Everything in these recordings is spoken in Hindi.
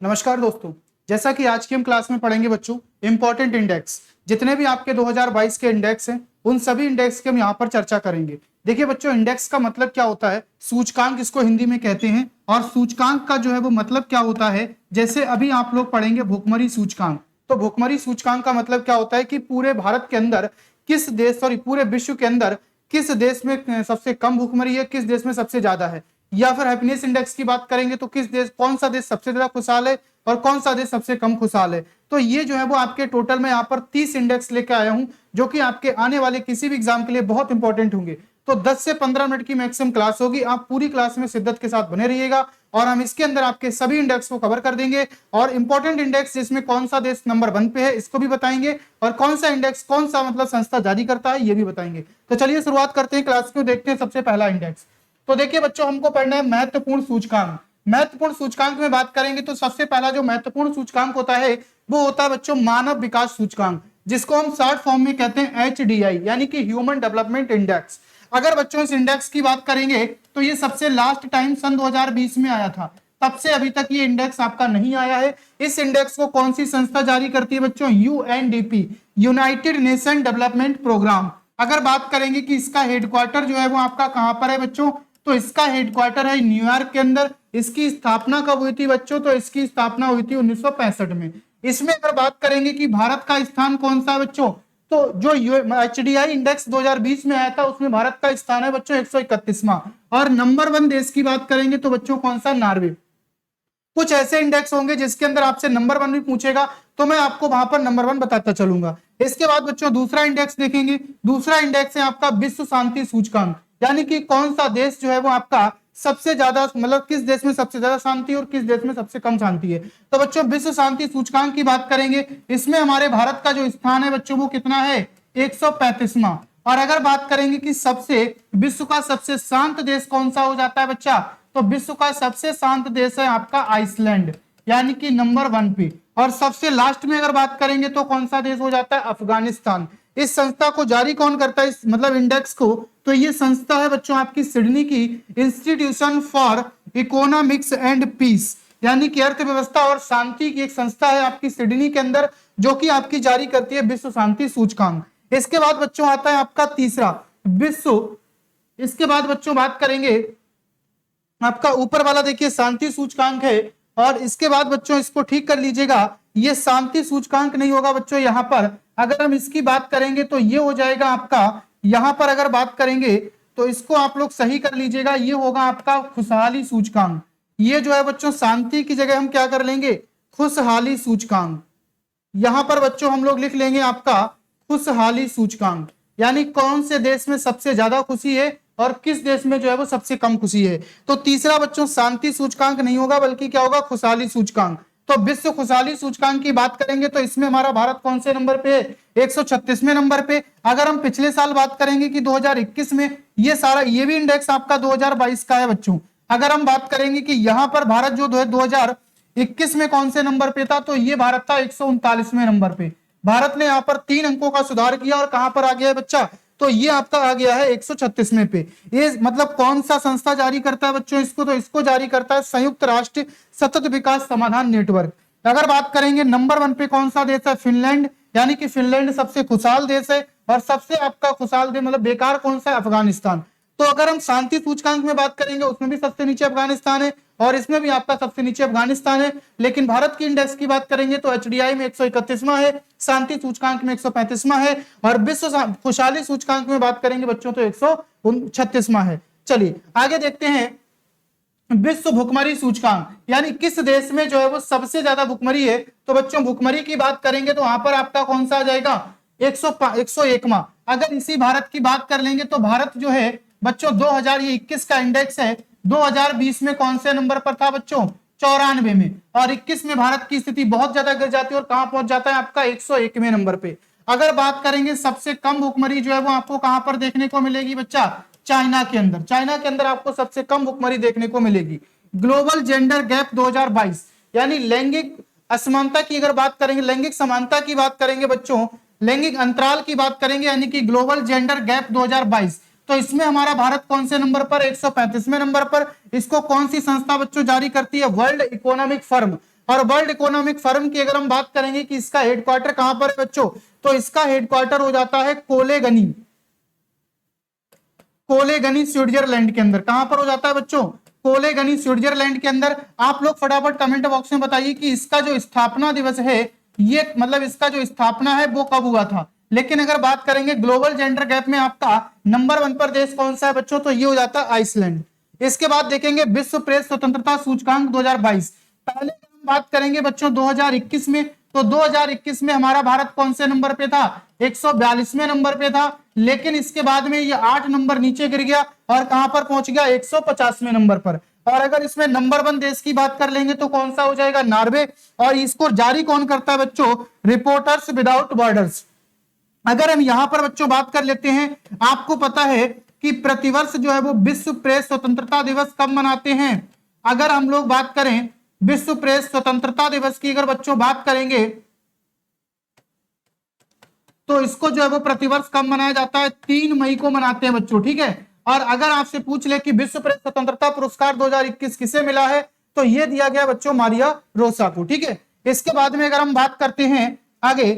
नमस्कार दोस्तों। जैसा कि आज की हम क्लास में पढ़ेंगे बच्चों, इंपॉर्टेंट इंडेक्स जितने भी आपके 2022 के इंडेक्स हैं उन सभी इंडेक्स की हम यहाँ पर चर्चा करेंगे। देखिए बच्चों, इंडेक्स का मतलब क्या होता है, सूचकांक इसको हिंदी में कहते हैं। और सूचकांक का जो है वो मतलब क्या होता है, जैसे अभी आप लोग पढ़ेंगे भुखमरी सूचकांक। तो भुखमरी सूचकांक का मतलब क्या होता है कि पूरे भारत के अंदर किस देश, सॉरी पूरे विश्व के अंदर किस देश में सबसे कम भुखमरी है, किस देश में सबसे ज्यादा है। या फिर हैप्पीनेस इंडेक्स की बात करेंगे तो किस देश, कौन सा देश सबसे ज्यादा खुशहाल है और कौन सा देश सबसे कम खुशहाल है। तो ये जो है वो आपके टोटल में यहाँ पर 30 इंडेक्स लेके आया हूं, जो कि आपके आने वाले किसी भी एग्जाम के लिए बहुत इंपॉर्टेंट होंगे। तो 10 से 15 मिनट की मैक्सिमम क्लास होगी, आप पूरी क्लास में शिद्दत के साथ बने रहिएगा और हम इसके अंदर आपके सभी इंडेक्स को कवर कर देंगे। और इंपॉर्टेंट इंडेक्स जिसमें कौन सा देश नंबर 1 पे है इसको भी बताएंगे, और कौन सा इंडेक्स कौन सा मतलब संस्था जारी करता है ये भी बताएंगे। तो चलिए शुरुआत करते हैं क्लास को, देखते हैं सबसे पहला इंडेक्स। तो देखिए बच्चों, हमको पढ़ना है महत्वपूर्ण सूचकांक। महत्वपूर्ण सूचकांक में बात करेंगे तो सबसे पहला जो महत्वपूर्ण सूचकांक होता है वो होता है बच्चों मानव विकास सूचकांक, जिसको हम शॉर्ट फॉर्म में कहते हैं HDI, यानी कि ह्यूमन डेवलपमेंट इंडेक्स। अगर बच्चों इस इंडेक्स की बात करेंगे तो ये सबसे लास्ट टाइम सन 2020 में आया था, तब से अभी तक ये इंडेक्स आपका नहीं आया है। इस इंडेक्स को कौन सी संस्था जारी करती है बच्चों? UNDP, united nation development programme. अगर बात करेंगे कि इसका हेडक्वार्टर जो है वो आपका कहां पर है बच्चों, तो इसका हेडक्वार्टर है न्यूयॉर्क के अंदर। इसकी स्थापना कब हुई थी बच्चों? तो इसकी स्थापना हुई थी 1965 में। इसमें अगर बात करेंगे कि भारत का स्थान कौन सा है बच्चों, तो जो HDI इंडेक्स 2020 में आया था उसमें भारत का स्थान है बच्चों 131वां। और नंबर 1 देश की बात करेंगे तो बच्चों कौन सा? नॉर्वे। कुछ ऐसे इंडेक्स होंगे जिसके अंदर आपसे नंबर 1 भी पूछेगा तो मैं आपको वहां पर नंबर 1 बताता चलूंगा। इसके बाद बच्चों दूसरा इंडेक्स देखेंगे। दूसरा इंडेक्स है आपका विश्व शांति सूचकांक, यानी कि कौन सा देश जो है वो आपका सबसे ज्यादा, मतलब किस देश में सबसे ज्यादा शांति और किस देश में सबसे कम शांति है। तो बच्चों विश्व शांति सूचकांक की बात करेंगे, इसमें हमारे भारत का जो स्थान है बच्चों वो कितना है? 135वां। और अगर बात करेंगे कि सबसे विश्व का सबसे शांत देश कौन सा हो जाता है बच्चा, तो विश्व का सबसे शांत देश है आपका आइसलैंड, यानी कि नंबर 1 पे। और सबसे लास्ट में अगर बात करेंगे तो कौन सा देश हो जाता है? अफगानिस्तान। इस संस्था को जारी कौन करता है, इस मतलब इंडेक्स को? तो ये संस्था है बच्चों आपकी सिडनी की institution for economics and peace, यानी कि अर्थव्यवस्था और शांति की एक संस्था है आपकी सिडनी के अंदर, जो कि आपकी जारी करती है विश्व शांति सूचकांक। इसके बाद बच्चों आता है आपका तीसरा विश्व। इसके बाद बच्चों बात करेंगे आपका ऊपर वाला, देखिए शांति सूचकांक है, और इसके बाद बच्चों इसको ठीक कर लीजिएगा, ये शांति सूचकांक नहीं होगा बच्चों। यहां पर अगर हम इसकी बात करेंगे तो ये हो जाएगा आपका, यहां पर अगर बात करेंगे तो इसको आप लोग सही कर लीजिएगा, ये होगा आपका खुशहाली सूचकांक। ये जो है बच्चों शांति की जगह हम क्या कर लेंगे? खुशहाली सूचकांक। यहां पर बच्चों हम लोग लिख लेंगे आपका खुशहाली सूचकांक, यानी कौन से देश में सबसे ज्यादा खुशी है और किस देश में जो है वो सबसे कम खुशी है। तो तीसरा बच्चों शांति सूचकांक नहीं होगा, बल्कि क्या होगा? खुशहाली सूचकांक। तो विश्व खुशहाली सूचकांक की बात करेंगे तो इसमें हमारा भारत कौन से नंबर पे है? 136वें नंबर पे। अगर हम पिछले साल बात करेंगे कि 2021 में, ये भी इंडेक्स आपका 2022 का है बच्चों। अगर हम बात करेंगे कि यहाँ पर भारत जो 2021 में कौन से नंबर पे था, तो ये भारत था 139वें नंबर पे। भारत ने यहाँ पर 3 अंकों का सुधार किया और कहां पर आ गया है बच्चा? तो ये आपका आ गया है 136वें पे। ये मतलब कौन सा संस्था जारी करता है बच्चों इसको? तो इसको जारी करता है संयुक्त राष्ट्र सतत विकास समाधान नेटवर्क। अगर बात करेंगे नंबर 1 पे कौन सा देश है? फिनलैंड, यानी कि फिनलैंड सबसे खुशहाल देश है। और सबसे आपका खुशहाल देश मतलब बेकार कौन सा है? अफगानिस्तान। तो अगर हम शांति सूचकांक में बात करेंगे उसमें भी सबसे नीचे अफगानिस्तान है, और इसमें भी आपका सबसे नीचे अफगानिस्तान है। लेकिन भारत की इंडेक्स की बात करेंगे तो HDI में 131वां है, शांति सूचकांक में 135वां है, और विश्व खुशहाली सूचकांक में बात करेंगे बच्चों तो 136वां है। चलिए आगे देखते हैं विश्व भुखमरी सूचकांक, यानी किस देश में जो है वो सबसे ज्यादा भुखमरी है। तो बच्चों भुखमरी की बात करेंगे तो वहां पर आपका कौन सा आ जाएगा? 101वां। अगर इसी भारत की बात कर लेंगे तो भारत जो है बच्चों 2021 का इंडेक्स है, 2020 में कौन से नंबर पर था बच्चों? 94 में। और 21 में भारत की स्थिति बहुत ज्यादा गिर जाती है और कहां पहुंच जाता है आपका? 101वें नंबर पे। अगर बात करेंगे सबसे कम भुखमरी जो है वो आपको कहां पर देखने को मिलेगी बच्चा? चाइना के अंदर। चाइना के अंदर आपको सबसे कम भुखमरी देखने को मिलेगी। ग्लोबल जेंडर गैप 2022, यानी लैंगिक असमानता की अगर बात करेंगे, लैंगिक समानता की बात करेंगे बच्चों, लैंगिक अंतराल की बात करेंगे, यानी कि ग्लोबल जेंडर गैप 2022, तो इसमें हमारा भारत कौन से नंबर पर? 135वें नंबर पर। इसको कौन सी संस्था बच्चों जारी करती है? World economic forum. और वर्ल्ड इकोनॉमिक फोरम की अगर हम बात करेंगे कि इसका हेडक्वार्टर कहां पर है बच्चों, तो इसका हेडक्वार्टर हो जाता है कोलेगनी, कोलेगनी स्विट्जरलैंड के अंदर। कहां पर हो जाता है बच्चों, कोलेगनी स्विट्जरलैंड के अंदर। आप लोग फटाफट कमेंट बॉक्स में बताइए कि इसका जो स्थापना दिवस है, ये मतलब इसका जो स्थापना है वो कब हुआ था। लेकिन अगर बात करेंगे ग्लोबल जेंडर गैप में आपका नंबर 1 पर देश कौन सा है बच्चों, तो ये हो जाता है आइसलैंड। इसके बाद देखेंगे विश्व प्रेस स्वतंत्रता सूचकांक 2022। पहले हम बात करेंगे बच्चों 2021 में, तो 2021 में हमारा भारत कौन से नंबर पे था, 142वें नंबर पे था। लेकिन इसके बाद में ये 8 नंबर नीचे गिर गया और कहां पर पहुंच गया, 150वें नंबर पर। और अगर इसमें नंबर 1 देश की बात कर लेंगे तो कौन सा हो जाएगा, नॉर्वे। और इसको जारी कौन करता है बच्चों, रिपोर्टर्स विदाउट बॉर्डर्स। अगर हम यहां पर बच्चों बात कर लेते हैं, आपको पता है कि प्रतिवर्ष जो है वो विश्व प्रेस स्वतंत्रता दिवस कब मनाते हैं। अगर हम लोग बात करें विश्व प्रेस स्वतंत्रता दिवस की अगर बच्चों बात करेंगे, तो इसको जो है वो प्रतिवर्ष कब मनाया जाता है, 3 मई को मनाते हैं बच्चों, ठीक है। और अगर आपसे पूछ ले कि विश्व प्रेस स्वतंत्रता पुरस्कार 2021 किसे मिला है, तो ये दिया गया बच्चों मारिया रोसा को, ठीक है। इसके बाद में अगर हम बात करते हैं आगे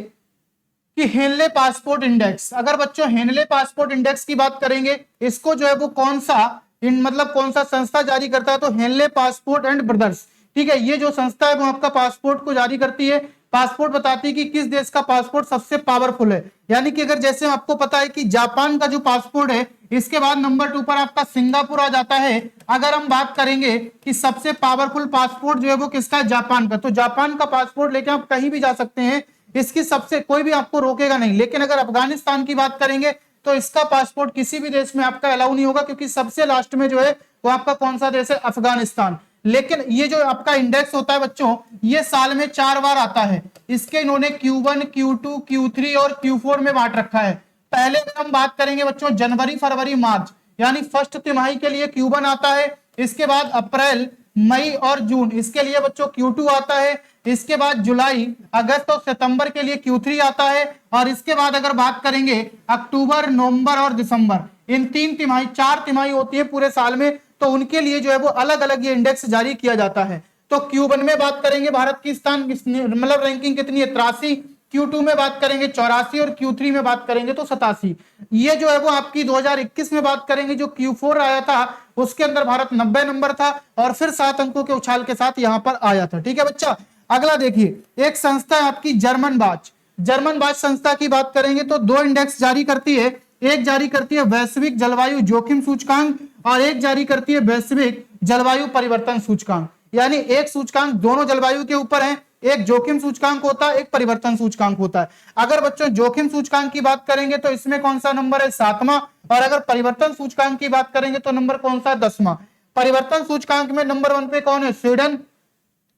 कि हेनले पासपोर्ट इंडेक्स, अगर बच्चों हेनले पासपोर्ट इंडेक्स की बात करेंगे, इसको जो है वो कौन सा मतलब कौन सा संस्था जारी करता है, तो हेनले पासपोर्ट एंड ब्रदर्स, ठीक है। ये जो संस्था है वो आपका पासपोर्ट को जारी करती है। पासपोर्ट बताती है कि किस देश का पासपोर्ट सबसे पावरफुल है। यानी कि अगर जैसे आपको पता है कि जापान का जो पासपोर्ट है, इसके बाद नंबर 2 पर आपका सिंगापुर आ जाता है। अगर हम बात करेंगे कि सबसे पावरफुल पासपोर्ट जो है वो किसका है, जापान का, तो जापान का पासपोर्ट लेके आप कहीं भी जा सकते हैं, इसकी सबसे कोई भी आपको रोकेगा नहीं। लेकिन अगर अफगानिस्तान की बात करेंगे तो इसका पासपोर्ट किसी भी देश में आपका अलाउ नहीं होगा, क्योंकि सबसे लास्ट में जो है वो आपका कौन सा देश है, अफगानिस्तान। लेकिन ये जो आपका इंडेक्स होता है बच्चों, ये साल में 4 बार आता है। इसके इन्होंने Q1, Q2, Q3 और Q4 में बांट रखा है। पहले अगर हम बात करेंगे बच्चों जनवरी, फरवरी, मार्च, यानी फर्स्ट तिमाही के लिए Q1 आता है। इसके बाद अप्रैल, मई और जून, इसके लिए बच्चों Q2 आता है। इसके बाद जुलाई, अगस्त और सितंबर के लिए Q3 आता है। और इसके बाद अगर बात करेंगे अक्टूबर, नवंबर और दिसंबर, इन 3 तिमाही, 4 तिमाही होती है पूरे साल में, तो उनके लिए जो है वो अलग अलग ये इंडेक्स जारी किया जाता है। तो Q1 में बात करेंगे भारत की स्थान मतलब रैंकिंग कितनी है, 83। Q2 में बात करेंगे 84 और Q3 में बात करेंगे तो 87। ये जो है वो आपकी 2021 में बात करेंगे जो Q4 आया था, उसके अंदर भारत 90 नंबर था और फिर 7 अंकों के उछाल के साथ यहां पर आया था, ठीक है बच्चा। अगला देखिए, एक संस्था है आपकी जर्मन बाच। जर्मन बाच संस्था की बात करेंगे तो 2 इंडेक्स जारी करती है। एक जारी करती है वैश्विक जलवायु जोखिम सूचकांक और एक जारी करती है वैश्विक जलवायु परिवर्तन सूचकांक। यानी एक सूचकांक दोनों जलवायु के ऊपर है, एक जोखिम सूचकांक होता है, एक परिवर्तन सूचकांक होता है। अगर बच्चों जोखिम सूचकांक की बात करेंगे तो इसमें कौन सा नंबर है, 7वां। और अगर परिवर्तन सूचकांक की बात करेंगे तो नंबर कौन सा है, 10वां। परिवर्तन सूचकांक में नंबर 1 पे कौन है, स्वीडन।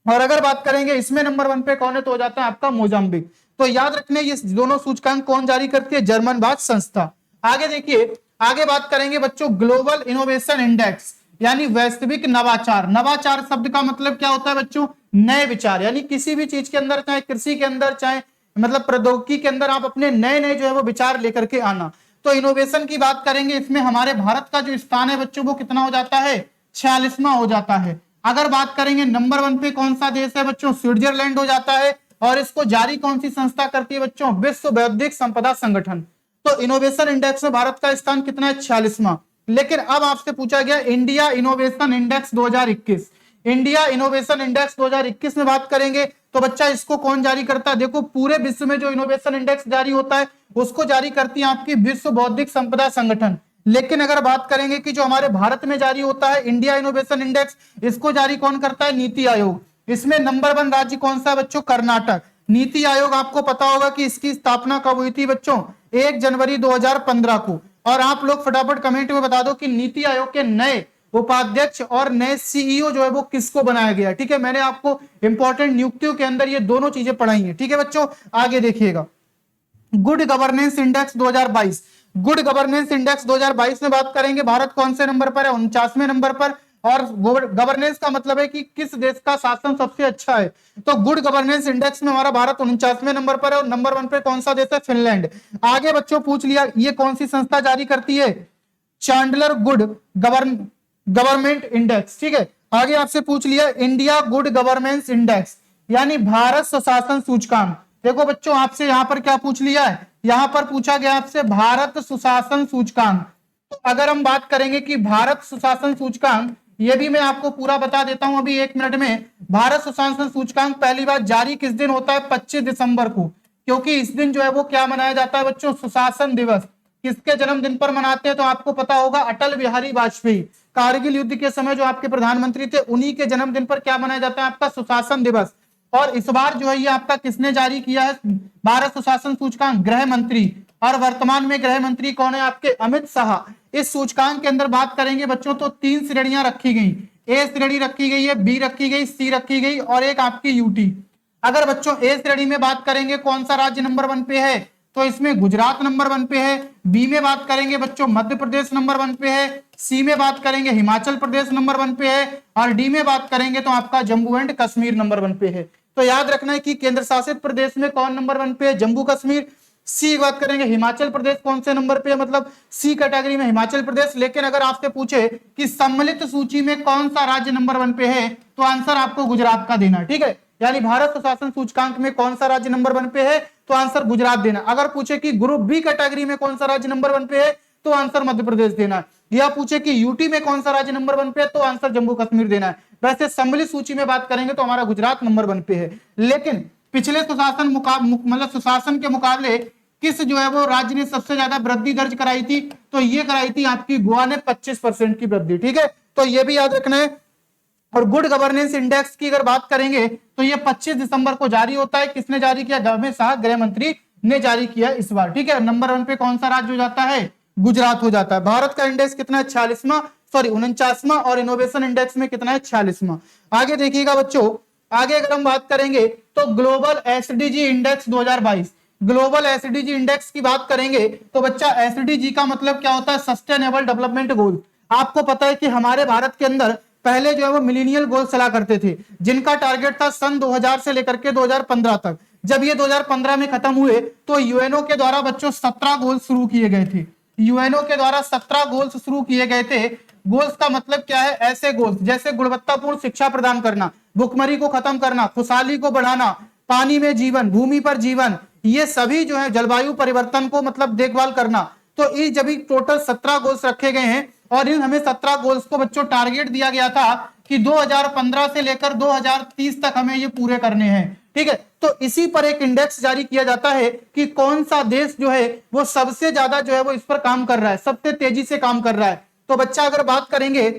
और अगर बात करेंगे इसमें नंबर 1 पे कौन है, तो हो जाता है आपका मोजाम्बिक। तो याद रखने ये दोनों सूचकांक कौन जारी करती है, जर्मन बाच संस्था। आगे देखिए, आगे बात करेंगे बच्चों ग्लोबल इनोवेशन इंडेक्स, यानी वैश्विक नवाचार। नवाचार शब्द का मतलब क्या होता है बच्चों, नए विचार। यानी किसी भी चीज के अंदर, चाहे कृषि के अंदर, चाहे मतलब प्रौद्योगिकी के अंदर, आप अपने नए नए जो है वो विचार लेकर के आना। तो इनोवेशन की बात करेंगे, इसमें हमारे भारत का जो स्थान है बच्चों वो कितना हो जाता है, 46वां हो जाता है। अगर बात करेंगे नंबर 1 पे कौन सा देश है बच्चों, स्विट्जरलैंड हो जाता है। और इसको जारी कौन सी संस्था करती है बच्चों, विश्व बौद्धिक संपदा संगठन। तो इनोवेशन इंडेक्स में भारत का स्थान कितना है, 46वां। लेकिन अब आपसे पूछा गया India innovation index 2021। India innovation index 2021 में बात करेंगे तो बच्चा इसको कौन जारी करता है, देखो पूरे विश्व में जो इनोवेशन इंडेक्स जारी होता है उसको जारी करती है आपकी विश्व बौद्धिक संपदा संगठन। लेकिन अगर बात करेंगे कि जो हमारे भारत में जारी होता है इंडिया इनोवेशन इंडेक्स, इसको जारी कौन करता है, नीति आयोग। इसमें नंबर 1 राज्य कौन सा है बच्चों, कर्नाटक। नीति आयोग आपको पता होगा कि इसकी स्थापना कब हुई थी बच्चों, 1 जनवरी 2015 को। और आप लोग फटाफट कमेंट में बता दो कि नीति आयोग के नए उपाध्यक्ष और नए सीईओ जो है वो किसको बनाया गया, ठीक है। मैंने आपको इंपॉर्टेंट नियुक्तियों के अंदर ये दोनों चीजें पढ़ाई हैं, ठीक है बच्चों। आगे देखिएगा, good governance index 2022। Good governance index 2022 में बात करेंगे, भारत कौन से नंबर पर है, 49वें नंबर पर। और गवर्नेंस का मतलब है कि किस देश का शासन सबसे अच्छा है। तो गुड गवर्नेंस इंडेक्स में हमारा भारत 49वें नंबर पर है और नंबर 1 पे कौन सा देश है, फिनलैंड। आगे बच्चों पूछ लिया ये कौन सी संस्था जारी करती है, चैंडलर गुड गवर्नमेंट इंडेक्स, ठीक है। आगे आपसे पूछ लिया इंडिया गुड गवर्नेंस इंडेक्स, यानी भारत सुशासन सूचकांक। देखो बच्चों आपसे यहां पर क्या पूछ लिया है, यहां पर पूछा गया आपसे भारत सुशासन सूचकांक। तो अगर हम बात करेंगे कि भारत सुशासन सूचकांक, ये भी मैं आपको पूरा बता देता हूं अभी 1 मिनट में। भारत सुशासन सूचकांक पहली बार जारी किस दिन होता है, 25 दिसंबर को, क्योंकि इस दिन जो है वो क्या मनाया जाता है बच्चों, सुशासन दिवस। किसके जन्मदिन पर मनाते हैं तो आपको पता होगा, अटल बिहारी वाजपेयी, कारगिल युद्ध के समय जो आपके प्रधानमंत्री थे, उन्हीं के जन्मदिन पर क्या मनाया जाता है, आपका सुशासन दिवस। और इस बार जो है ये आपका किसने जारी किया है भारत सुशासन सूचकांक, गृह मंत्री। और वर्तमान में गृह मंत्री कौन है, आपके अमित शाह। इस सूचकांक के अंदर बात करेंगे बच्चों तो 3 श्रेणियां रखी गई, ए श्रेणी रखी गई है, बी रखी गई, सी रखी गई और एक आपकी यूटी। अगर बच्चों ए श्रेणी में बात करेंगे कौन सा राज्य नंबर 1 पे है, तो इसमें गुजरात नंबर 1 पे है। बी में बात करेंगे बच्चों मध्य प्रदेश नंबर 1 पे है। सी में बात करेंगे हिमाचल प्रदेश नंबर 1 पे है। और डी में बात करेंगे तो आपका जम्मू एंड कश्मीर नंबर 1 पे है। तो याद रखना है कि केंद्र शासित प्रदेश में कौन नंबर 1 पे है, जम्मू कश्मीर। सी बात करेंगे हिमाचल प्रदेश कौन से नंबर पे है, मतलब सी कैटेगरी में हिमाचल प्रदेश। लेकिन अगर आपसे पूछे कि सम्मिलित सूची में कौन सा राज्य नंबर 1 पे है, तो आंसर आपको गुजरात का देना है। ठीक है, यानी भारत सुशासन सूचकांक में कौन सा राज्य नंबर 1 पे है, तो आंसर गुजरात देना। अगर पूछे कि ग्रुप बी कैटेगरी में कौन सा राज्य नंबर 1 पे है, तो आंसर मध्य प्रदेश देना है। या पूछे कि यूटी में कौन सा राज्य नंबर 1 पे है, तो आंसर जम्मू कश्मीर देना है। वैसे सम्मिलित सूची में बात करेंगे तो हमारा गुजरात नंबर 1 पे है। लेकिन पिछले सुशासन मतलब सुशासन के मुकाबले किस जो है वो राज्य ने सबसे ज्यादा वृद्धि दर्ज कराई थी, तो ये कराई थी आपकी गोवा ने 25% की वृद्धि। ठीक है, तो ये भी याद रखना है। और गुड गवर्नेंस इंडेक्स की अगर बात करेंगे तो ये 25 दिसंबर को जारी होता है। किसने जारी किया, अमित शाह गृह मंत्री ने जारी किया इस बार। ठीक है, नंबर 1 पे कौन सा राज्य हो जाता है, गुजरात हो जाता है। भारत का इंडेक्स कितना है, 49वां और इनोवेशन इंडेक्स में कितना है, 46वां। आगे देखिएगा बच्चों, आगे अगर हम बात करेंगे तो global SDG index 2022, global SDG index की बात करेंगे तो बच्चा एसडीजी का मतलब क्या होता है, सस्टेनेबल डेवलपमेंट गोल। आपको पता है कि हमारे भारत के अंदर पहले जो है वो मिलेनियल गोल चला करते थे, जिनका टारगेट था सन 2000 से लेकर के 2015 तक। जब ये 2015 में खत्म हुए तो यूएनओ के द्वारा बच्चों 17 गोल शुरू किए गए थे। यूएनओ के द्वारा 17 गोल्स शुरू किए गए थे। गोल्स का मतलब क्या है, ऐसे गोल्स जैसे गुणवत्तापूर्ण शिक्षा प्रदान करना, भुखमरी को खत्म करना, खुशहाली को बढ़ाना, पानी में जीवन, भूमि पर जीवन, ये सभी जो है जलवायु परिवर्तन को मतलब देखभाल करना। तो ये जब टोटल 17 गोल्स रखे गए हैं और इन हमें 17 गोल्स को बच्चों टारगेट दिया गया था कि 2015 से लेकर 2030 तक हमें ये पूरे करने हैं। ठीक है, तो इसी पर एक इंडेक्स जारी किया जाता है कि कौन सा देश जो है वो सबसे ज्यादा जो है वो इस पर काम कर रहा है, सबसे तेजी से काम कर रहा है। तो बच्चा अगर बात करेंगे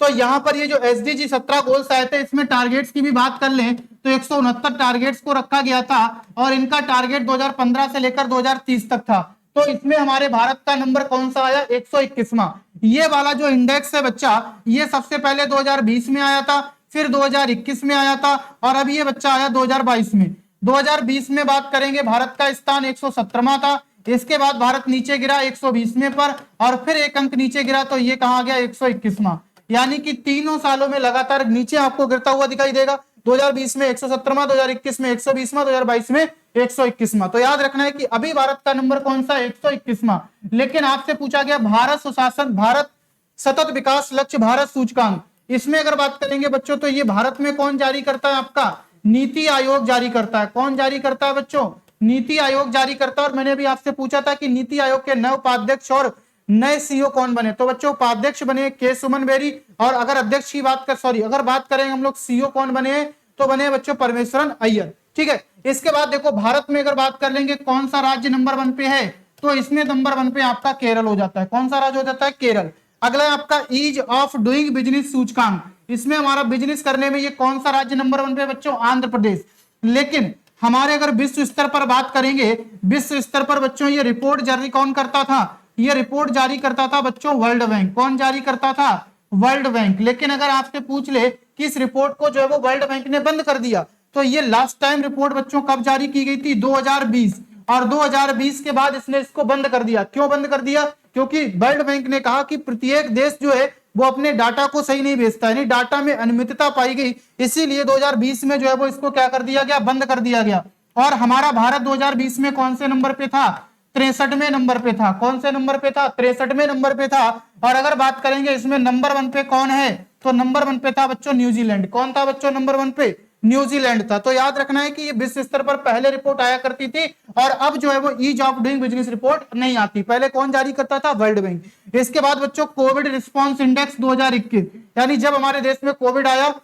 तो यहां पर ये जो एसडीजी 17 गोल्स आए थे, इसमें टारगेट्स की भी बात कर लें तो 169 टारगेट्स को रखा गया था और इनका टारगेट 2015 से लेकर 2030 तक था। तो इसमें हमारे भारत का नंबर कौन सा आया, 121वां। ये वाला जो इंडेक्स है बच्चा, ये सबसे पहले 2020 में आया था, फिर 2021 में आया था और अब ये बच्चा आया 2022 में। 2020 में बात करेंगे भारत का स्थान 117वां था। इसके बाद भारत नीचे गिरा 120वें पर और फिर एक अंक नीचे गिरा, तो ये कहा गया 121वां। यानी कि तीनों सालों में लगातार नीचे आपको गिरता हुआ दिखाई देगा। 2020 में 117वां, 2021 में 120वां, 2022 में 121वां। तो याद रखना है कि अभी भारत का नंबर कौन सा, 121वां। लेकिन आपसे पूछा गया भारत सुशासन, भारत सतत विकास लक्ष्य भारत सूचकांक, इसमें अगर बात करेंगे बच्चों तो ये भारत में कौन जारी करता है, आपका नीति आयोग जारी करता है। कौन जारी करता है बच्चों, नीति आयोग जारी करता है। और मैंने भी आपसे पूछा था कि नीति आयोग के नए उपाध्यक्ष और नए सीईओ कौन बने, तो बच्चों उपाध्यक्ष बने के सुमन बेरी। और अगर अध्यक्ष की बात अगर बात करें हम लोग सीईओ कौन बने, तो बने बच्चों परमेश्वरन अय्यर। ठीक है, इसके बाद देखो भारत में अगर बात कर लेंगे कौन सा राज्य नंबर 1 पे है, तो इसमें नंबर 1 पे आपका केरल हो जाता है। कौन सा राज्य हो जाता है, केरल। अगला है आपका ईज ऑफ डूइंग बिजनेस सूचकांक, इसमें हमारा बिजनेस करने में ये कौन सा राज्य नंबर 1 पे बच्चों, आंध्र प्रदेश। लेकिन हमारे अगर विश्व स्तर पर बात करेंगे, विश्व स्तर पर बच्चों ये रिपोर्ट जारी कौन करता था, ये रिपोर्ट जारी करता था बच्चों वर्ल्ड बैंक। कौन जारी करता था, वर्ल्ड बैंक। लेकिन अगर आपसे पूछ ले कि इस रिपोर्ट को जो है वो वर्ल्ड बैंक ने बंद कर दिया, तो ये लास्ट टाइम रिपोर्ट बच्चों कब जारी की गई थी, 2020। और 2020 के बाद इसने इसको बंद कर दिया। क्यों बंद कर दिया, क्योंकि वर्ल्ड बैंक ने कहा कि प्रत्येक देश जो है वो अपने डाटा को सही नहीं भेजता, यानी डाटा में अनियमितता पाई गई, इसीलिए 2020 में जो है वो इसको क्या कर दिया गया, बंद कर दिया गया। और हमारा भारत 2020 में कौन से नंबर पे था, 63वें नंबर पे था। कौन से नंबर पे था, 63वें नंबर पे था। और अगर बात करेंगे इसमें नंबर 1 पे कौन है, तो नंबर 1 पे था बच्चों न्यूजीलैंड। कौन था बच्चों नंबर 1 पे? न्यूजीलैंड था। तो याद रखना है कि ये विश्व स्तर पर पहले रिपोर्ट आया करती थी और अब जो है वो ease of doing business report नहीं आती। पहले कौन जारी करता था? World bank. इसके बाद बच्चों कोविड रिस्पांस इंडेक्स 2021, यानी जब हमारे देश में कोविड आया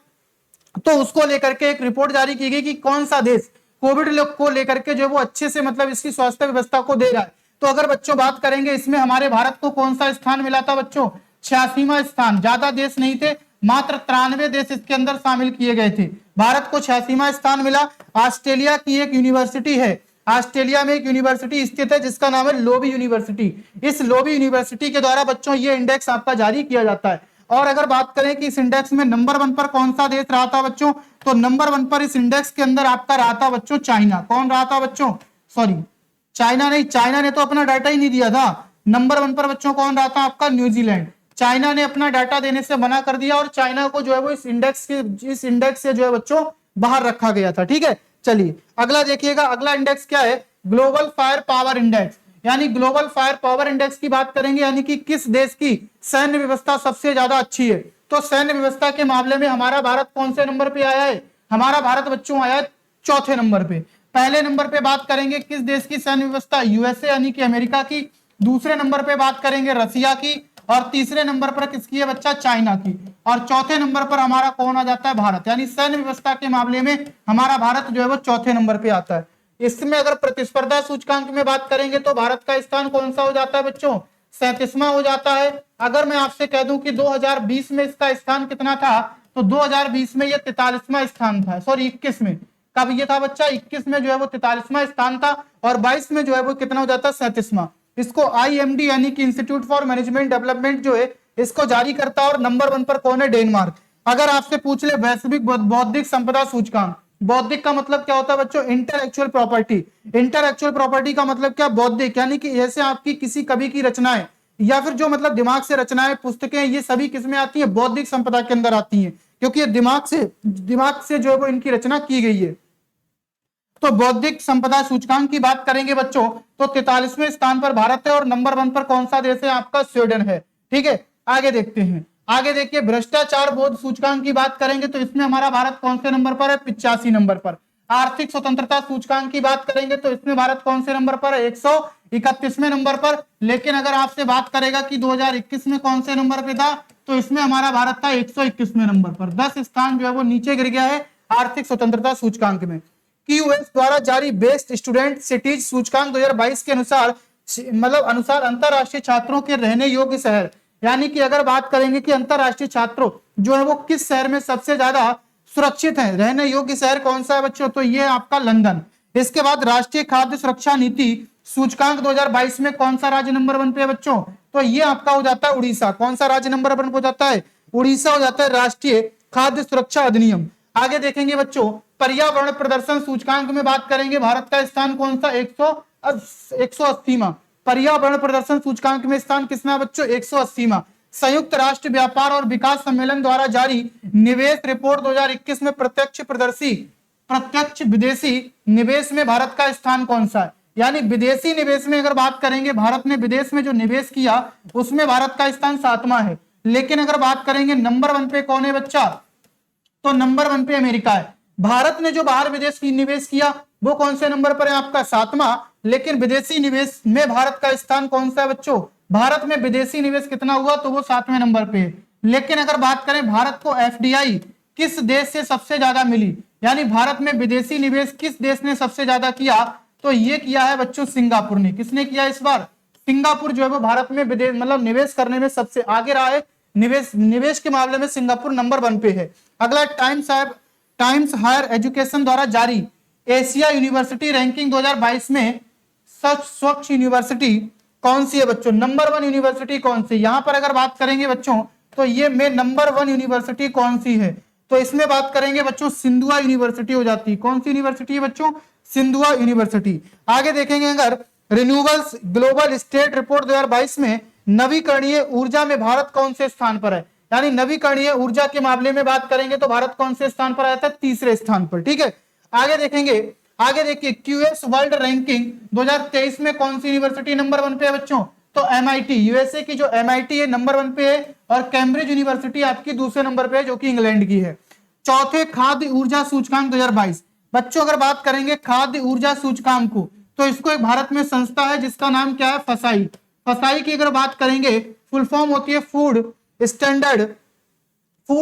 तो उसको लेकर के एक रिपोर्ट जारी की गई कि कौन सा देश कोविड को लेकर के जो वो अच्छे से मतलब इसकी स्वास्थ्य व्यवस्था को दे रहा है। तो अगर बच्चों बात करेंगे इसमें हमारे भारत को कौन सा स्थान मिला था बच्चों? 86वां स्थान। ज्यादा देश नहीं थे, मात्र 93 देश इसके अंदर शामिल किए गए थे। भारत को 86वां स्थान मिला। ऑस्ट्रेलिया की एक यूनिवर्सिटी है, ऑस्ट्रेलिया में एक यूनिवर्सिटी स्थित है जिसका नाम है लोबी यूनिवर्सिटी। इस लोबी यूनिवर्सिटी के द्वारा बच्चों ये इंडेक्स आपका जारी किया जाता है। और अगर बात करें कि इस इंडेक्स में नंबर 1 पर कौन सा देश रहा था बच्चों, तो नंबर 1 पर इस इंडेक्स के अंदर आपका रहा था बच्चों चाइना। कौन रहा था बच्चों? सॉरी, चाइना नहीं, चाइना ने तो अपना डाटा ही नहीं दिया था। नंबर 1 पर बच्चों कौन रहा था? आपका न्यूजीलैंड। चाइना ने अपना डाटा देने से मना कर दिया और चाइना को जो है वो इस इंडेक्स से जो है बच्चों बाहर रखा गया था। ठीक है, चलिए अगला देखिएगा। अगला इंडेक्स क्या है? Global fire power index. यानी ग्लोबल फायर पावर इंडेक्स की बात करेंगे, यानी कि किस देश की सैन्य व्यवस्था सबसे ज्यादा अच्छी है। तो सैन्य व्यवस्था के मामले में हमारा भारत कौन से नंबर पे आया है? हमारा भारत बच्चों आया है चौथे नंबर पे। पहले नंबर पे बात करेंगे किस देश की सैन्य व्यवस्था? यूएसए यानी कि अमेरिका की। दूसरे नंबर पे बात करेंगे रसिया की और तीसरे नंबर पर किसकी है बच्चा? चाइना की। और चौथे नंबर पर हमारा कौन आ जाता है? भारत। यानी सैन्य व्यवस्था के मामले में हमारा भारत जो है वो चौथे नंबर पे आता है। इसमें अगर प्रतिस्पर्धा सूचकांक में बात करेंगे तो भारत का स्थान कौन सा हो जाता है बच्चों? 37वां हो जाता है। अगर मैं आपसे कह दूं कि 2020 में इसका स्थान कितना था, तो 2020 में ये 43वां स्थान था। सॉरी 21 में, कब ये था बच्चा? 21 में जो है वो 43वां स्थान था और 22 में जो है वो कितना हो जाता है? 37वां। इसको IMD यानी कि इंस्टीट्यूट फॉर मैनेजमेंट डेवलपमेंट जो है इसको जारी करता है। और नंबर 1 पर कौन है? डेनमार्क। अगर आपसे पूछ ले वैश्विक बौद्धिक संपदा सूचकांक, बौद्धिक का मतलब क्या होता है बच्चों? Intellectual property. इंटेलेक्चुअल प्रॉपर्टी का मतलब क्या? बौद्धिक, यानी कि जैसे आपकी किसी कवि की रचनाएं या फिर जो मतलब दिमाग से रचनाएं, पुस्तकें, ये सभी किसमें आती है? बौद्धिक संपदा के अंदर आती हैं, क्योंकि ये दिमाग से जो है वो इनकी रचना की गई है। तो बौद्धिक संपदा सूचकांक की बात करेंगे बच्चों तो 43वें स्थान पर भारत है और नंबर 1 पर कौन सा देश है? आपका स्वीडन है। ठीक है, आगे देखते हैं। आगे देखिए, भ्रष्टाचार बोध सूचकांक की बात करेंगे तो इसमें हमारा भारत कौन से नंबर पर है? 85 नंबर पर। आर्थिक स्वतंत्रता सूचकांक की बात करेंगे तो इसमें भारत कौन से नंबर पर है? 131वें नंबर पर। लेकिन अगर आपसे बात करेगा कि 2021 में कौन से नंबर पे था, तो इसमें हमारा भारत था 121वें नंबर पर। 10 स्थान जो है वो नीचे गिर गया है आर्थिक स्वतंत्रता सूचकांक में। क्यूएस द्वारा जारी बेस्ट स्टूडेंट सिटीज सूचकांक 2022 के अनुसार अनुसार अंतरराष्ट्रीय छात्रों के रहने योग्य शहर, यानी कि अगर बात करेंगे कि अंतरराष्ट्रीय छात्रों जो है वो किस शहर में सबसे ज्यादा सुरक्षित हैं, रहने योग्य शहर कौन सा है बच्चों? तो ये आपका लंदन। इसके बाद राष्ट्रीय खाद्य सुरक्षा नीति सूचकांक 2022 में कौन सा राज्य नंबर 1 पे है बच्चों? तो ये आपका हो जाता है उड़ीसा। कौन सा राज्य नंबर 1 पे हो जाता है? उड़ीसा हो जाता है राष्ट्रीय खाद्य सुरक्षा अधिनियम। आगे देखेंगे बच्चों, पर्यावरण प्रदर्शन सूचकांक में बात करेंगे, भारत का स्थान कौन सा? 180वां। पर्यावरण प्रदर्शन सूचकांक में स्थान कितना बच्चों? 180वां। संयुक्त राष्ट्र व्यापार और विकास सम्मेलन द्वारा जारी निवेश रिपोर्ट 2021 में प्रत्यक्ष विदेशी निवेश में भारत का स्थान कौन सा है? यानी विदेशी निवेश में अगर बात करेंगे, भारत ने विदेश में जो निवेश किया उसमें भारत का स्थान 7वां है। लेकिन अगर बात करेंगे नंबर 1 पे कौन है बच्चा? तो नंबर 1 पे अमेरिका है। भारत ने जो बाहर विदेश की निवेश किया वो कौन से नंबर पर है? आपका 7वां। लेकिन विदेशी निवेश में भारत का स्थान कौन सा है बच्चों? भारत में विदेशी निवेश कितना हुआ? तो वो 7वें नंबर पे है। लेकिन अगर बात करें भारत को FDI किस देश से सबसे ज्यादा मिली, यानी भारत में विदेशी निवेश किस देश ने सबसे ज्यादा किया, तो ये किया है बच्चों सिंगापुर ने। किसने किया इस बार? सिंगापुर जो है वो भारत में विदेश निवेश करने में सबसे आगे रहा है। निवेश के मामले में सिंगापुर नंबर 1 पे है। अगला टाइम्स हायर एजुकेशन द्वारा जारी एशिया यूनिवर्सिटी रैंकिंग 2022 में स्वच्छ यूनिवर्सिटी कौन सी है बच्चों? नंबर 1 यूनिवर्सिटी कौन सी? यहां पर अगर बात करेंगे बच्चों तो ये में नंबर 1 यूनिवर्सिटी कौन सी है? तो इसमें बात करेंगे बच्चों सिंधुआ यूनिवर्सिटी हो जाती है। कौन सी यूनिवर्सिटी है बच्चों? सिंधुआ यूनिवर्सिटी। आगे देखेंगे अगर रिन्यूएबल्स ग्लोबल स्टेट रिपोर्ट 2022 में नवीकरणीय ऊर्जा में भारत कौन से स्थान पर है? यानी नवीकरणीय ऊर्जा के मामले में बात करेंगे तो भारत कौन से स्थान पर आया था? 3रे स्थान पर। ठीक है, आगे देखिए क्यूएस वर्ल्ड रैंकिंग 2023 में कौन सी यूनिवर्सिटी नंबर 1 पे है बच्चों? तो एमआईटी, यूएसए की जो एमआईटी है नंबर 1 पे है, और कैम्ब्रिज यूनिवर्सिटी आपकी दूसरे नंबर पे है जो कि इंग्लैंड की है। चौथे खाद्य ऊर्जा सूचकांक 2022। बच्चों अगर बात करेंगे खाद्य ऊर्जा सूचकांक को, तो इसको एक भारत में संस्था है जिसका नाम क्या है, फसाई। फसाई की अगर बात करेंगे फुल फॉर्म होती है food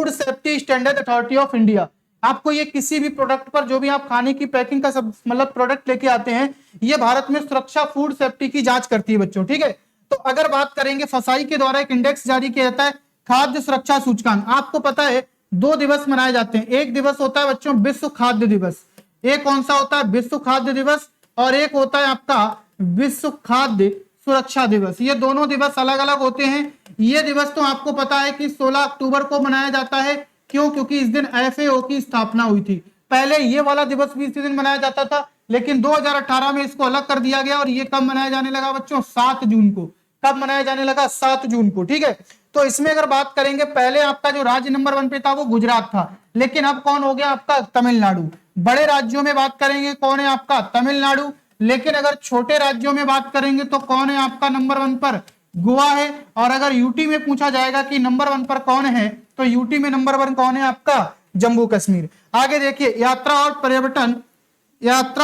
safety standard authority of India. आपको ये किसी भी प्रोडक्ट पर जो भी आप खाने की पैकिंग का सब मतलब प्रोडक्ट लेके आते हैं, ये भारत में सुरक्षा फूड सेफ्टी की जांच करती है बच्चों, ठीक है। तो अगर बात करेंगे फसाई के द्वारा एक इंडेक्स जारी किया जाता है खाद्य सुरक्षा सूचकांक। आपको पता है 2 दिवस मनाए जाते हैं, एक दिवस होता है बच्चों विश्व खाद्य दिवस, एक कौन सा होता है विश्व खाद्य दिवस, और एक होता है आपका विश्व खाद्य सुरक्षा दिवस। ये दोनों दिवस अलग अलग होते हैं। ये दिवस तो आपको पता है कि 16 अक्टूबर को मनाया जाता है, क्यों, क्योंकि इस दिन एफएओ की स्थापना हुई थी। पहले ये वाला दिवस भी इसी दिन मनाया जाता था, लेकिन 2018 में इसको अलग कर दिया गया और ये कब मनाया जाने लगा बच्चों, 7 जून को। कब मनाया जाने लगा, 7 जून को, ठीक है। तो इसमें अगर बात करेंगे पहले आपका जो राज्य नंबर 1 पे था वो गुजरात था, लेकिन अब कौन हो गया आपका, तमिलनाडु। बड़े राज्यों में बात करेंगे कौन है आपका, तमिलनाडु। लेकिन अगर छोटे राज्यों में बात करेंगे तो कौन है आपका नंबर 1 पर, गोवा है। और अगर यूटी में पूछा जाएगा कि नंबर 1 पर कौन है, तो यूटी में नंबर 1 कौन है आपका, जम्मू कश्मीर। आगे देखिए यात्रा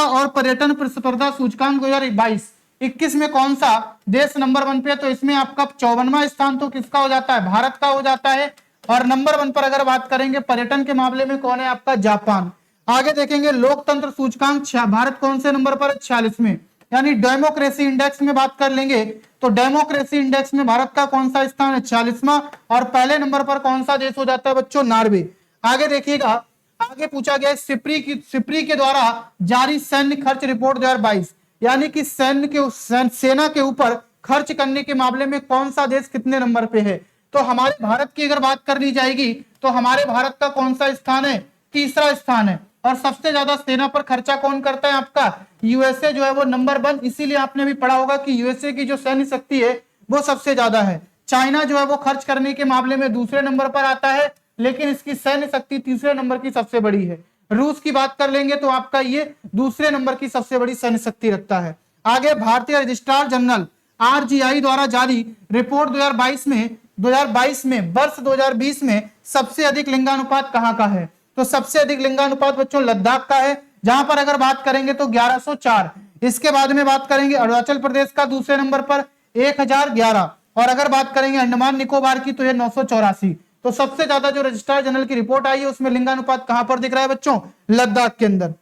और पर्यटन प्रतिस्पर्धा सूचकांक 2022, 21 में कौन सा देश नंबर 1 पे है, तो इसमें आपका 54वां स्थान तो किसका हो जाता है, भारत का हो जाता है। और नंबर 1 पर अगर बात करेंगे पर्यटन के मामले में कौन है आपका, जापान। आगे देखेंगे लोकतंत्र सूचकांक, भारत कौन से नंबर पर, 46 में। यानी डेमोक्रेसी इंडेक्स में बात कर लेंगे तो डेमोक्रेसी इंडेक्स में भारत का कौन सा स्थान है, 46वां। और पहले नंबर पर कौन सा देश हो जाता है बच्चों, नॉर्वे। आगे देखिएगा, आगे पूछा गया सिप्री के द्वारा जारी सैन्य खर्च रिपोर्ट 2022, यानी कि सेना के ऊपर खर्च करने के मामले में कौन सा देश कितने नंबर पे है। तो हमारे भारत की अगर बात कर ली जाएगी तो हमारे भारत का कौन सा स्थान है, तीसरा स्थान है। और सबसे ज्यादा सेना पर खर्चा कौन करता है आपका, यूएसए जो है वो नंबर 1। इसीलिए आपने भी पढ़ा होगा कि यूएसए की जो सैन्य शक्ति है वो सबसे ज्यादा है। चाइना जो है वो खर्च करने के मामले में दूसरे नंबर पर आता है, लेकिन इसकी सैन्य शक्ति तीसरे नंबर की सबसे बड़ी है। रूस की बात कर लेंगे तो आपका ये दूसरे नंबर की सबसे बड़ी सैन्य शक्ति रखता है। आगे भारतीय रजिस्ट्रार जनरल आरजीआई द्वारा जारी रिपोर्ट 2022 में वर्ष 2020 में सबसे अधिक लिंगानुपात कहां का है, तो सबसे अधिक लिंगानुपात बच्चों लद्दाख का है, जहां पर अगर बात करेंगे तो 1104। इसके बाद में बात करेंगे अरुणाचल प्रदेश का दूसरे नंबर पर 1011, और अगर बात करेंगे अंडमान निकोबार की तो ये 984। तो सबसे ज्यादा जो रजिस्ट्रार जनरल की रिपोर्ट आई है उसमें लिंगानुपात कहां पर दिख रहा है बच्चों, लद्दाख के अंदर।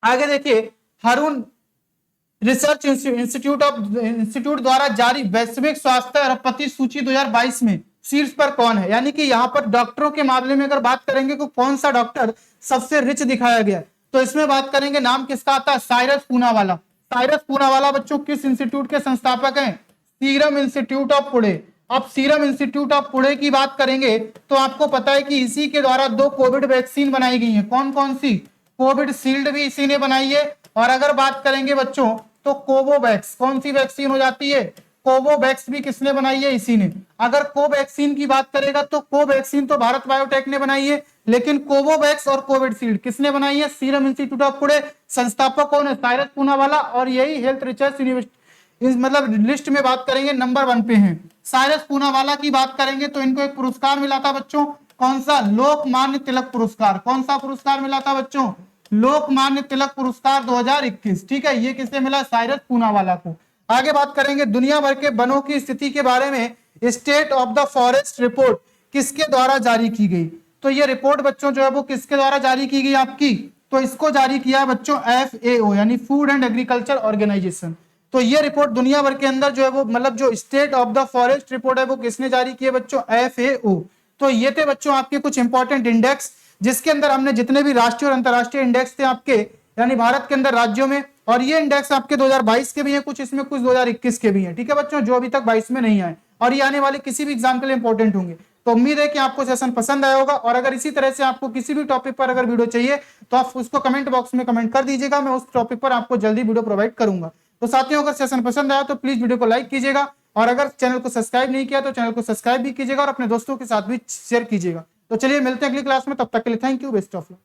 आगे देखिए हारून रिसर्च इंस्टीट्यूट द्वारा जारी वैश्विक स्वास्थ्य अरबपति सूची 2022 में शीर्ष पर कौन है, यानी कि यहाँ पर डॉक्टरों के मामले में अगर बात करेंगे तो कौन सा डॉक्टर सबसे रिच दिखाया गया, तो इसमें बात करेंगे नाम किसका आता है, साइरस पूनावाला। साइरस पूनावाला बच्चों किस इंस्टीट्यूट के संस्थापक हैं, सीरम इंस्टीट्यूट ऑफ पुणे। अब सीरम इंस्टीट्यूट ऑफ पुणे की बात करेंगे तो आपको पता है कि इसी के द्वारा 2 कोविड वैक्सीन बनाई गई है। कौन कौन सी, कोविड शील्ड भी इसी ने बनाई है। और अगर बात करेंगे बच्चों तो कोवोवैक्स, कौन सी वैक्सीन हो जाती है, कोवोवैक्स भी किसने बनाई है, इसी ने। अगर कोवैक्सीन की बात करेगा तो कोवैक्सीन तो भारत बायोटेक ने बनाई है, लेकिन कोवोवैक्स और कोविशील्ड किसने बनाई है, सीरम इंस्टीट्यूट ऑफ पुणे। संस्थापक कौन है, साइरस पूनावाला। और यही हेल्थ रिसर्च यूनिवर्सिटी मतलब लिस्ट में बात करेंगे नंबर 1 पे हैं। साइरस पूनावाला की बात करेंगे तो इनको एक पुरस्कार मिला था बच्चों, कौन सा, लोकमान्य तिलक पुरस्कार। कौन सा पुरस्कार मिला था बच्चों, लोकमान्य तिलक पुरस्कार 2021, ठीक है। ये किसे मिला, साइरस पूनावाला को। आगे बात करेंगे दुनिया भर के वनों की स्थिति के बारे में state of the forest report किसके द्वारा जारी की गई, तो ये रिपोर्ट बच्चों जो है वो किसके द्वारा जारी की गई आपकी, तो इसको जारी किया बच्चों FAO यानी फूड एंड एग्रीकल्चर ऑर्गेनाइजेशन। तो ये रिपोर्ट दुनिया भर के अंदर जो है वो मतलब जो state of the forest report है वो किसने जारी की है बच्चों, FAO। तो ये थे बच्चों आपके कुछ इंपॉर्टेंट इंडेक्स, जिसके अंदर हमने जितने भी राष्ट्रीय और अंतरराष्ट्रीय इंडेक्स थे आपके यानी भारत के अंदर राज्यों में, और ये इंडेक्स आपके 2022 के भी हैं कुछ, इसमें कुछ 2021 के भी हैं, ठीक है बच्चों, जो अभी तक 22 में नहीं आए, और ये आने वाले किसी भी एग्जाम के लिए इंपॉर्टेंट होंगे। तो उम्मीद है कि आपको सेशन पसंद आया होगा, और अगर इसी तरह से आपको किसी भी टॉपिक पर अगर वीडियो चाहिए तो आप उसको कमेंट बॉक्स में कमेंट कर दीजिएगा, मैं उस टॉपिक पर आपको जल्दी वीडियो प्रोवाइड करूंगा। तो साथियों अगर सेशन पसंद आया तो प्लीज वीडियो को लाइक कीजिएगा, और अगर चैनल को सब्सक्राइब नहीं किया तो चैनल को सब्सक्राइब भी कीजिएगा और अपने दोस्तों के साथ भी शेयर कीजिएगा। तो चलिए मिलते हैं अगली क्लास में, तब तक के लिए thank you, best of luck.